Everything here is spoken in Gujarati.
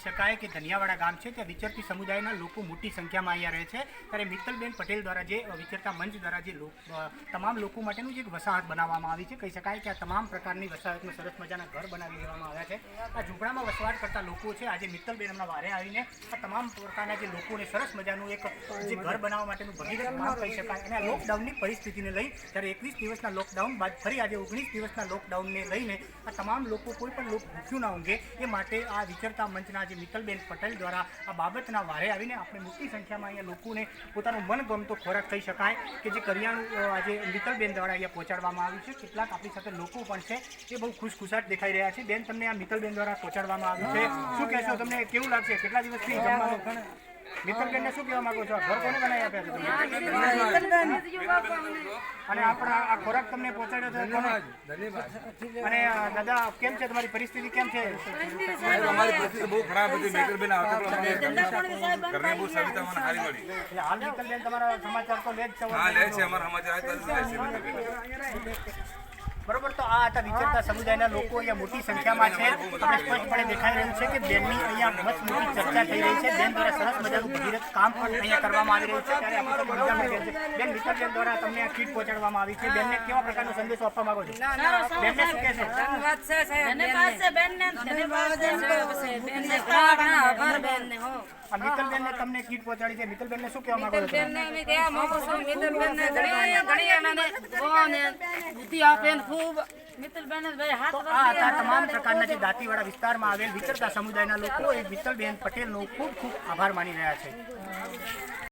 શકાય કે ધનિયાવાડા ગામ છે ત્યાં વિચરતી સમુદાયના લોકો મોટી સંખ્યામાં અહીંયા રહે છે ત્યારે મિત્તલબેન પટેલ દ્વારા જે વિચરતા મંચ દ્વારા જે તમામ લોકો માટેનું જે એક વસાહત બનાવવામાં આવી છે કહી શકાય કે આ તમામ પ્રકારની વસાહતમાં સરસ મજાના ઘર બનાવી દેવામાં આવ્યા છે। આ ઝૂંપડામાં વસવાટ કરતા લોકો છે આજે મિત્તલબેન હમણાં વારે આવીને આ તમામ પ્રકારના જે લોકોને સરસ મજાનું એક જે ઘર બનાવવા માટેનું ભગીરથ કામ કહી શકાય અને આ લોકડાઉનની પરિસ્થિતિને લઈ ત્યારે 21 દિવસના લોકડાઉન બાદ ફરી આજે 19 દિવસના લોકડાઉનને લઈને આ તમામ લોકો કોઈ પણ લોકો ભૂખ્યું ના ઊંઘે એ માટે આ વિચરતા મંચના જે મિત્તલબેન પટેલ દ્વારા આ બાબતના વારે આવીને આપણે મોટી સંખ્યામાં અહીંયા લોકોને પોતાનું મનગમતો ખોરાક કહી શકાય કે જે કરિયાણું આજે મિત્તલબેન દ્વારા અહીંયા પહોંચાડવામાં આવ્યું છે। કેટલાક આપણી સાથે લોકો પણ છે એ બહુ ખુશખુશાટ દેખાઈ રહ્યા છે। બેન, તમને આ મિત્તલબેન દ્વારા પહોંચાડવામાં આવ્યું છે, શું કહેશો? તમને કેવું લાગશે? કેટલા દિવસથી જમવાનું મિત્તલબેનને શું કહેવા માંગો છો? ઘર કોને બનાવી આપ્યા છે તમે? અને આપણા આ ખોરાક તમને પહોંચાડ્યો છે કોને? અને દાદા, કેમ છે તમારી પરિસ્થિતિ? કેમ છે? અમારી પરિસ્થિતિ બહુ ખરાબ હતી। મિત્તલબેન આવતા ઘરને બહુ સવિતા મને સારી મળી। હાલ મિત્તલબેન તમારા સમાચાર તો લે જ છે? હા, લે છે, અમારા સમાચાર બરોબર। તો આ હતા વિચરતા સમુદાયના લોકો અહીંયા મોટી સંખ્યામાં છે। આપણે સ્પષ્ટપણે દેખાઈ રહ્યું છે કે બેનની અહીંયા મસ્ત મોટી ચર્ચા થઈ રહી છે। બેન દ્વારા સરસ મજાનું ભગીરથ કામ પણ અહીંયા કરવામાં આવી રહ્યું છે। ત્યારે આપણે બીજા મળી છે બેન, મિત્તલબેન દ્વારા તમને આ કીટ પહોંચાડવામાં આવી છે। બેનને કેવા પ્રકારનો સંદેશો આપવા માંગો છો? બેનને શું કહેશો? ધન્યવાદ છે સાહેબ, ધન્યવાદ છે બેનને, ધન્યવાદ છે બેનને, આભાર બેનને હો। આ મિત્તલબેનને તમને કીટ પહોંચાડી છે, મિત્તલબેનને શું કહેવા માંગો છો? બેનને અમે કહેવા માંગુ છું મિત્તલબેનને ઘણી આનંદ ભગવાને બુદ્ધિ આપે ને ખૂબ મિત્તલબેનને ભાઈ હાથ આ તમામ પ્રકારના જે દાંતીવાડા વિસ્તારમાં આવેલ વિચરતા સમુદાયના લોકો એ મિત્તલબેન પટેલનો ખૂબ ખૂબ આભાર માની રહ્યા છે।